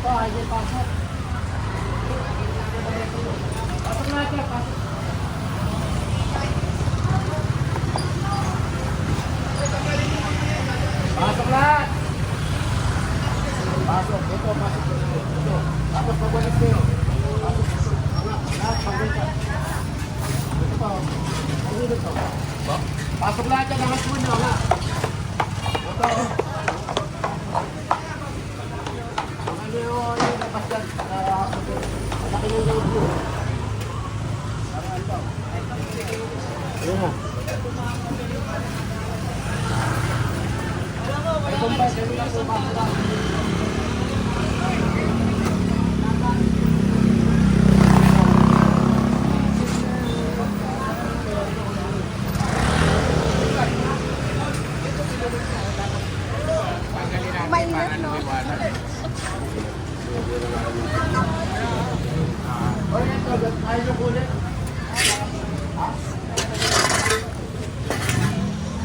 Ay, pasok. Pasok na ito, pasok. Pasok lahat. Pasok, ito, pasok. Ito. Tapos pabalik kayo. Pasok. Lahat, pabalik ka. Ito pa, ito. Pasok lahat yan, lahat mo nyo, ha? Ito. Ano yung labas yan? Malaki yung load mo. Ayun na. Itong ba, kaya nila po pasok. Mainit, no?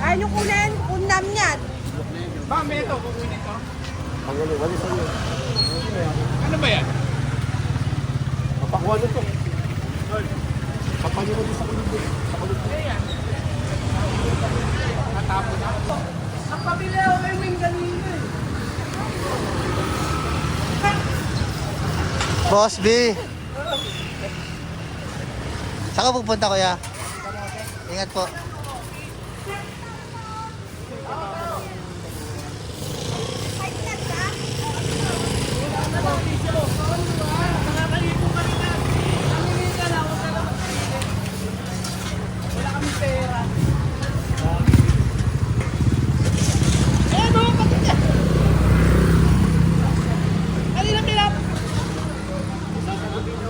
Kaya nyo kunin, undam yan. Ma'am, ito, kukunin ito. Panggalin, wali sa iyo. Ano ba yan? Mapakuha nito. Papalin mo din sa kulit. Sa kulit. Natapon na. Ang pabili ako kay Wing kanina eh. Boss B. Saan ka pupunta, kuya? Ingat po.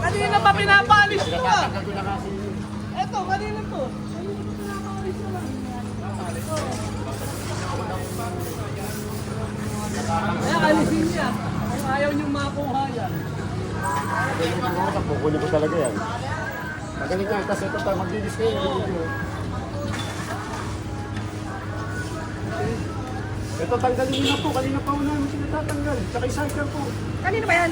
Kanina pa pinapaalis ko ah. Tatanggal ko na kasi. Eto, kanina to. Kanina pa pinapaalis ko lang. Kaya alisin niya. Kung ayaw niyong makuha yan. Kukunin ko talaga yan. Magaling yan, kasi ito tayo maglinis kayo. Ito tanggalin nyo na po, kanina pa una namin sinatatanggal. Tsaka i-cycle po. Kanina ba yan?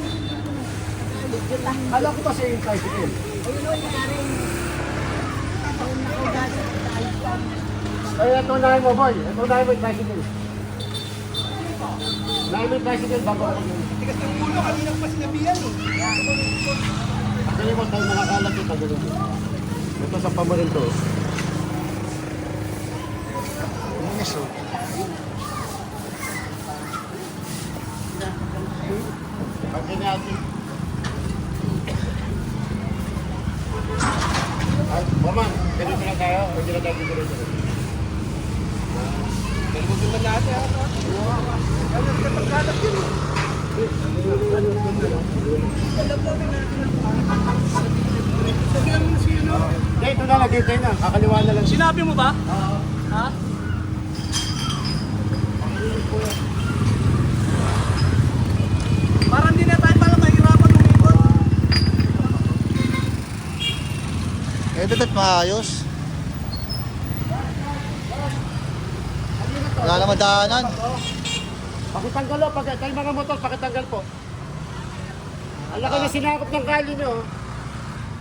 Alam ko kasi yung tricycle. Ay, ito unahin mo, boy. Ito unahin mo yung tricycle. Unahin mo yung tricycle bago ako yun. Tigas ng ulo, kanina pa sinabihan eh. Tanggalin mo tayo nakakalat yung tanggalin mo. Ito sa pamarin to. Linis, oh. Pagkini natin. Ay, Roman, ganito na tayo. Pwede na tayo dito. Nalibugin ba natin ha? Ano yung pagkalat yun eh? Sabihan mo na siya no? Hindi, ito na lagay tayo na. Kakaliwa na lang. Sinabi mo ba? Oo. Ha? Parang di na tayo pala mahirapan umikot. Eh, dapat maayos. Wala naman daanan. Pakitanggal o, kayo mga motor, pakitanggal po. Ang laki na sinakop ng kali nyo.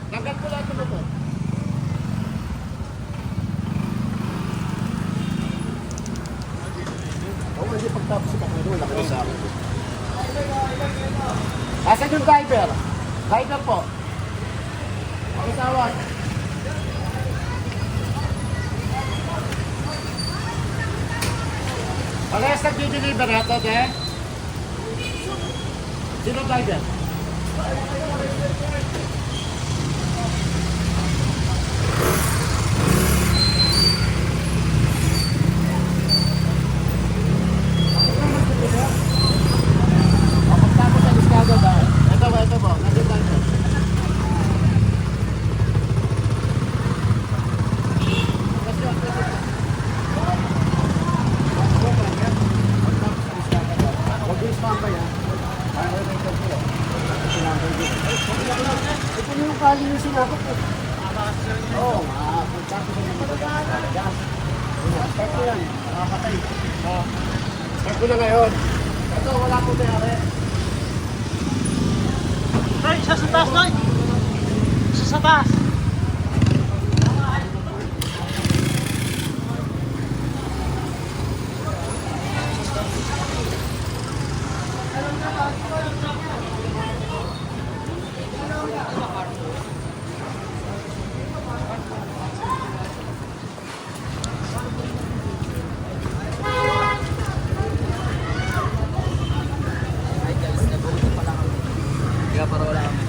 Tanggal po lahat ng motor. Oo, hindi pagtapos ito. Ano, laki na sa akin. Asan yung driver? Driver po. Pakitawag. Parehas nag-deliver ha, Tote? Sino driver? Kapag sa Liscado ba? Ito po. Nandun driver. Ito na yung kali yung sinakot ko. Oo, tapos yung mga start ko yan, nakapatay. Start ko na ngayon. Ito, wala po mayari. Tay, isa sa taas, Tay! Isa sa taas! Kaya para wala kami.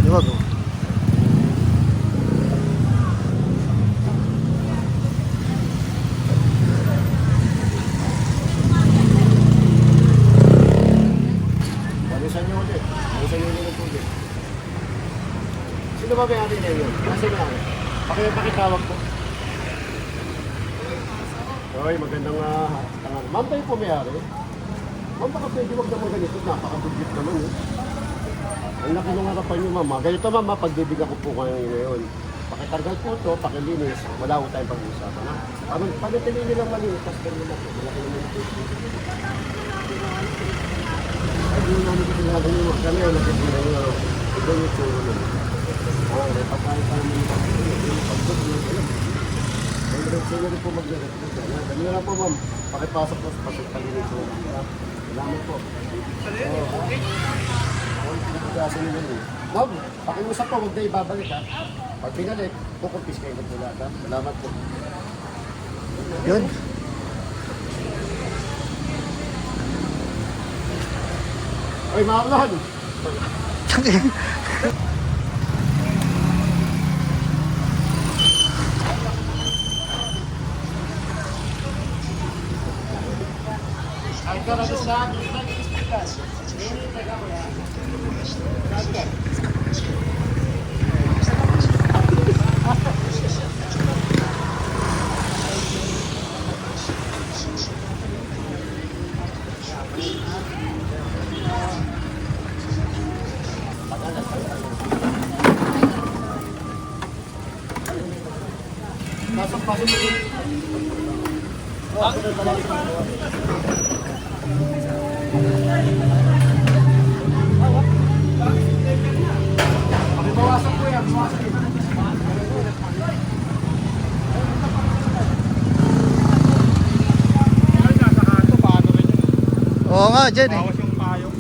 Luwag, oh. Balisan niyo ulit. Balisan niyo ulit ng tubig. Sino ba may-ari na yun? Nasa may-ari? Pakitawag po. Hoy, magandang tangan. Ma'am, tayo po may-ari. Ma'am, baka pwede wag naman ganito. Napakabudget naman eh. Ang laki ng harapan niyo, ma'am. Ganito, ma'am, pagbibigyan ko po kayo ngayon. Pakitargal po ito, pakilinis. Wala ko tayong pag-uusapan. Pagkatili niyo lang malinis, tapos ganyan na po. Malaki naman ito. Ay, hindi namin ito sinabi niyo. Kami ang nakikita niyo. Ito yung tsuro niyo. May pagkain pa namin ito. Yung pagkot niyo. May diretso niyo rin po mag-direct. Ganyan lang po, ma'am. Pakipasok po sa pagkalinis niyo. Salamat po. Okay. Pagkasin niyo rin. Ma'am, pakiusap po, huwag na ibabalik ha. Pag pinalik, kukumpis kayo ng lahat ha. Salamat po. Yun. Ay, Marlon! Ay, karagos na. Pasok-pasok mo. Pakibawasan po yan. Bawasan yun. Oo nga, dyan eh. Bawas yung payong.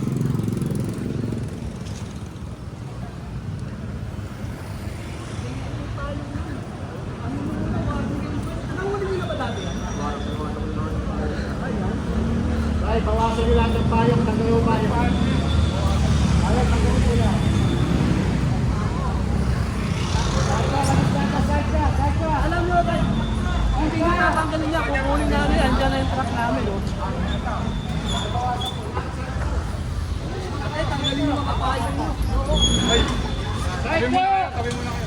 Ay, bawasan nyo lahat ng payong. Tanggal yung payong. Ay, tanggal mo yan. Alam nyo ba? Hindi nyo natanggalin niya. Kukunin namin. Andiyan na yung truck namin. Oh. Ay, tanggalin yung mga payong nyo. Tabi mo na kayo, tabi mo na kayo.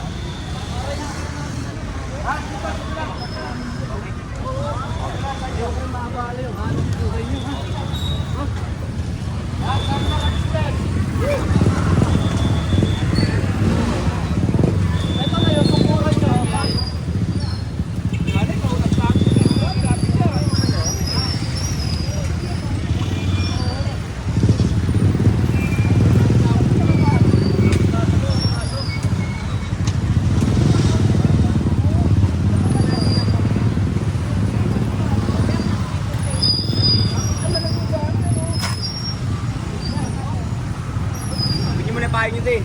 Hindi ako mabala yung hanap buhay nyo. Ha? Ito na yung kukuran nyo. Bigyan mo na payong nyo din.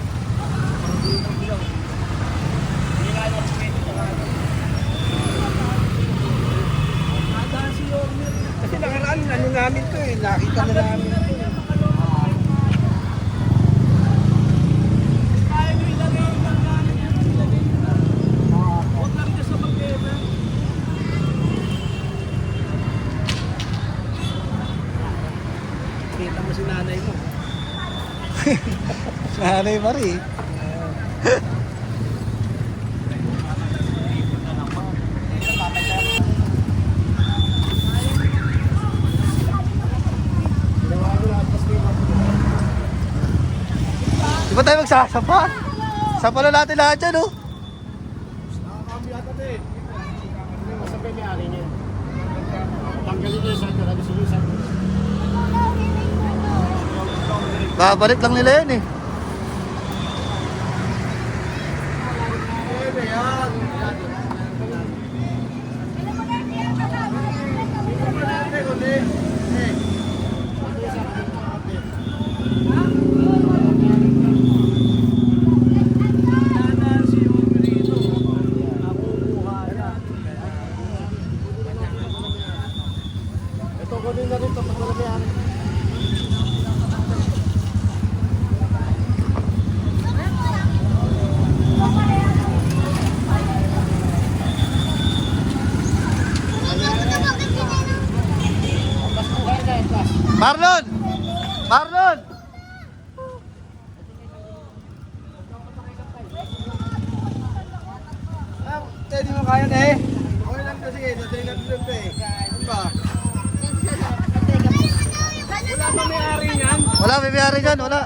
Kasi nakaraan, ano namin to eh, nakita na namin. Kaya nyo ilagay yung panggamit nyo. Ilagay nyo na. Huwag lang dyan sa pag-eba. Kita mo si nanay mo. Nanay Marie. Ginawa ko lahat. Tapos may mga tayo magsasapa. Sapa na natin lahat dyan, oh. Nakakami yata na eh. Masabi may ari niya. Tanggalin niya sa ito. Lagi sulusan. Babalik lang nila yan, eh. Eh, yan. Ito, kunin na rin ito. Pag wala may ari. Pas po kayo guys, pas. Marlon! Marlon! Hindi mo kaya na eh. Okay lang kasi eh. Dati nga dito eh. Ano ba? Wala pa may ari niyan. Wala, may biyari dyan, wala.